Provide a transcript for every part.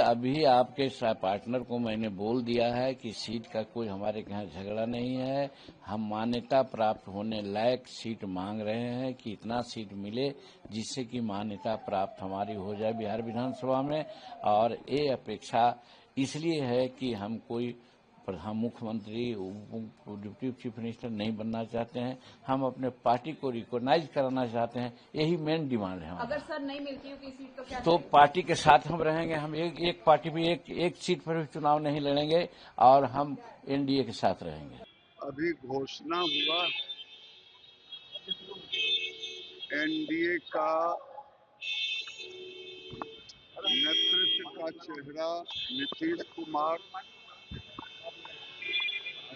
अभी आपके पार्टनर को मैंने बोल दिया है कि सीट का कोई हमारे यहाँ झगड़ा नहीं है। हम मान्यता प्राप्त होने लायक सीट मांग रहे हैं कि इतना सीट मिले जिससे कि मान्यता प्राप्त हमारी हो जाए बिहार विधानसभा में। और ये अपेक्षा इसलिए है कि हम कोई प्रधान मुख्यमंत्री डिप्टी चीफ मिनिस्टर नहीं बनना चाहते हैं। हम अपने पार्टी को रिकॉग्नाइज कराना चाहते हैं। यही मेन डिमांड है। अगर सर नहीं मिलती होगी सीट तो क्या तो पार्टी के साथ हम रहेंगे। हम एक पार्टी भी एक सीट पर भी चुनाव नहीं लड़ेंगे और हम एनडीए के साथ रहेंगे। अभी घोषणा हुआ एनडीए का नेतृत्व का चेहरा नीतीश कुमार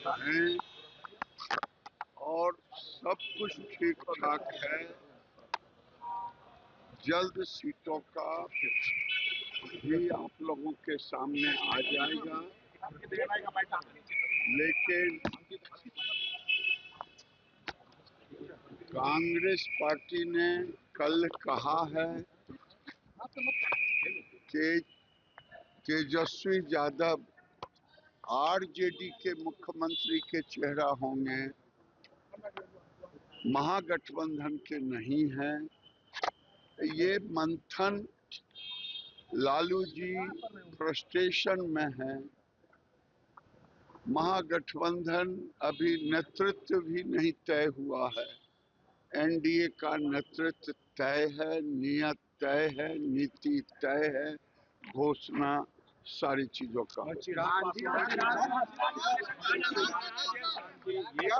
है और सब कुछ ठीक ठाक है। जल्द सीटों का भी आप लोगों के सामने आ जाएगा। लेकिन कांग्रेस पार्टी ने कल कहा है कि तेजस्वी यादव आरजेडी के मुख्यमंत्री के चेहरा होंगे, महागठबंधन के नहीं हैं। ये मंथन लालू जी फ्रस्ट्रेशन में है। महागठबंधन अभी नेतृत्व भी नहीं तय हुआ है। एनडीए का नेतृत्व तय है, नियत तय है, नीति तय है, घोषणा सारी चीजों का।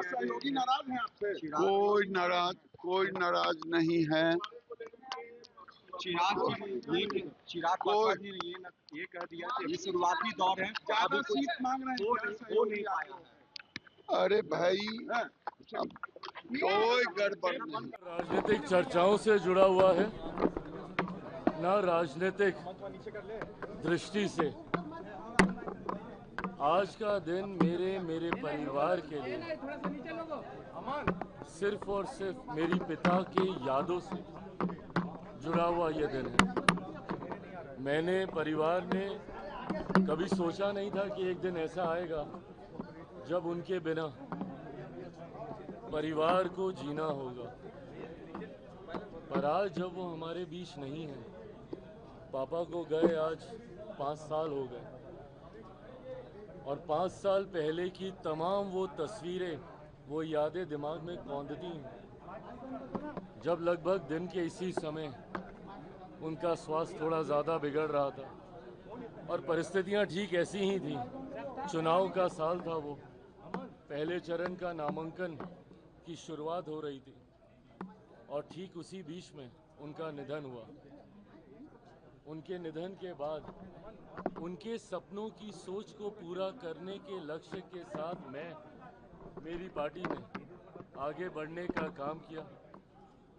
सहयोगी नाराज हैं आपसे? कोई नाराज नहीं है। चिराग पासवान जी ने ये कह दिया कि ये शुरुआती दौर है, ज्यादा सीट मांग रहे हैं। अरे भाई कोई गड़बड़ नहीं। राजनीतिक चर्चाओं से जुड़ा हुआ है, ना राजनीतिक दृष्टि से। आज का दिन मेरे परिवार के लिए सिर्फ और सिर्फ मेरी पिता की यादों से जुड़ा हुआ यह दिन है। मैंने परिवार ने कभी सोचा नहीं था कि एक दिन ऐसा आएगा जब उनके बिना परिवार को जीना होगा। पर आज जब वो हमारे बीच नहीं है, पापा को गए आज 5 साल हो गए, और 5 साल पहले की तमाम वो तस्वीरें, वो यादें दिमाग में कौंधती हैं। जब लगभग दिन के इसी समय उनका स्वास्थ्य थोड़ा ज़्यादा बिगड़ रहा था और परिस्थितियां ठीक ऐसी ही थी। चुनाव का साल था, वो पहले चरण का नामांकन की शुरुआत हो रही थी और ठीक उसी बीच में उनका निधन हुआ। उनके निधन के बाद उनके सपनों की सोच को पूरा करने के लक्ष्य के साथ मेरी पार्टी ने आगे बढ़ने का काम किया।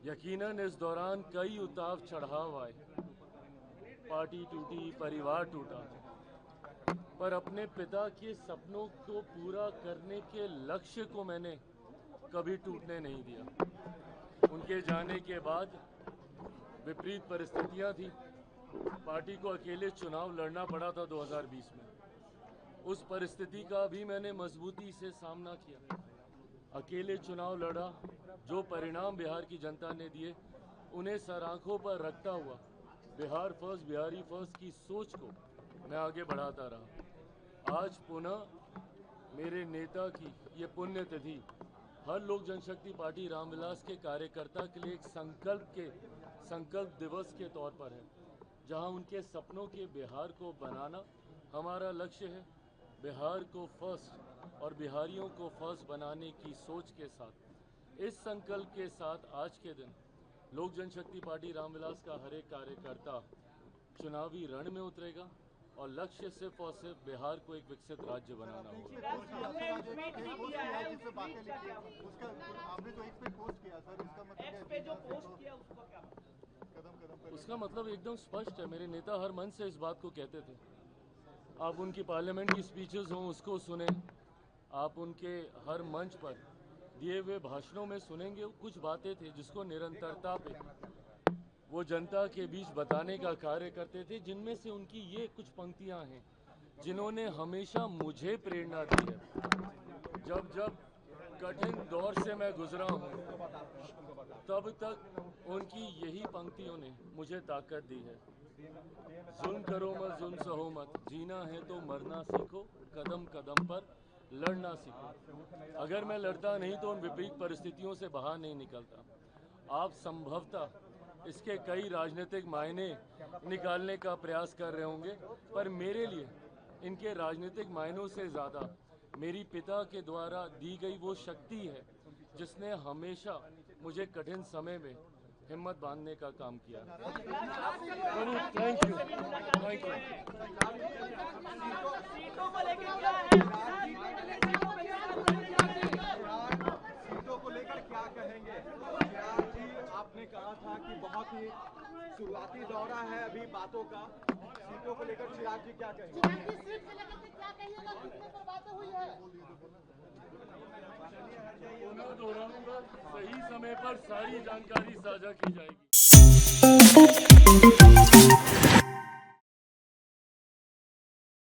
यकीनन इस दौरान कई उतार चढ़ाव आए, पार्टी टूटी, परिवार टूटा, पर अपने पिता के सपनों को पूरा करने के लक्ष्य को मैंने कभी टूटने नहीं दिया। उनके जाने के बाद विपरीत परिस्थितियां थी। पार्टी को अकेले चुनाव लड़ना पड़ा था 2020 में। उस परिस्थिति का भी मैंने मजबूती से सामना किया, अकेले चुनाव लड़ा। जो परिणाम बिहार की जनता ने दिए उन्हें सर आंखों पर रखता हुआ बिहार फर्स्ट, बिहारी फर्स्ट की सोच को मैं आगे बढ़ाता रहा। आज पुनः मेरे नेता की ये पुण्यतिथि हर लोक जनशक्ति पार्टी रामविलास के कार्यकर्ता के लिए एक संकल्प दिवस के तौर पर है, जहां उनके सपनों के बिहार को बनाना हमारा लक्ष्य है। बिहार को फर्स्ट और बिहारियों को फर्स्ट बनाने की सोच के साथ, इस संकल्प के साथ आज के दिन लोक जनशक्ति पार्टी रामविलास का हर एक कार्यकर्ता चुनावी रण में उतरेगा और लक्ष्य सिर्फ और सिर्फ बिहार को एक विकसित राज्य बनाना होगा। उसका मतलब एकदम स्पष्ट है। मेरे नेता हर मन से इस बात को कहते थे। आप उनकी पार्लियामेंट की स्पीचेस हों उसको सुने, आप उनके हर मंच पर दिए हुए भाषणों में सुनेंगे, कुछ बातें थी जिसको निरंतरता पे वो जनता के बीच बताने का कार्य करते थे, जिनमें से उनकी ये कुछ पंक्तियां हैं जिन्होंने हमेशा मुझे प्रेरणा दी है। जब जब कठिन दौर से मैं गुजरा हूँ, तब तक उनकी यही पंक्तियों ने मुझे ताकत दी है। जुल्म करो मत, जुल्म सहो मत, जीना है तो मरना सीखो, कदम कदम पर लड़ना सीखो। अगर मैं लड़ता नहीं तो उन विपरीत परिस्थितियों से बाहर नहीं निकलता। आप संभवतः इसके कई राजनीतिक मायने निकालने का प्रयास कर रहे होंगे, पर मेरे लिए इनके राजनीतिक मायनों से ज़्यादा मेरी पिता के द्वारा दी गई वो शक्ति है जिसने हमेशा मुझे कठिन समय में हिम्मत बांधने का काम किया। Thank you, thank you. सीटों को लेकर क्या कहेंगे? चिराग जी, आपने कहा था कि बहुत ही शुरुआती दौरा है अभी बातों का, सीटों को लेकर चिराग जी क्या कहेंगे? सीट से लेकर क्या कहिएगा, कितने पर बातें हुई है? दोहराऊंगा, सही समय पर सारी जानकारी साझा की जाएगी।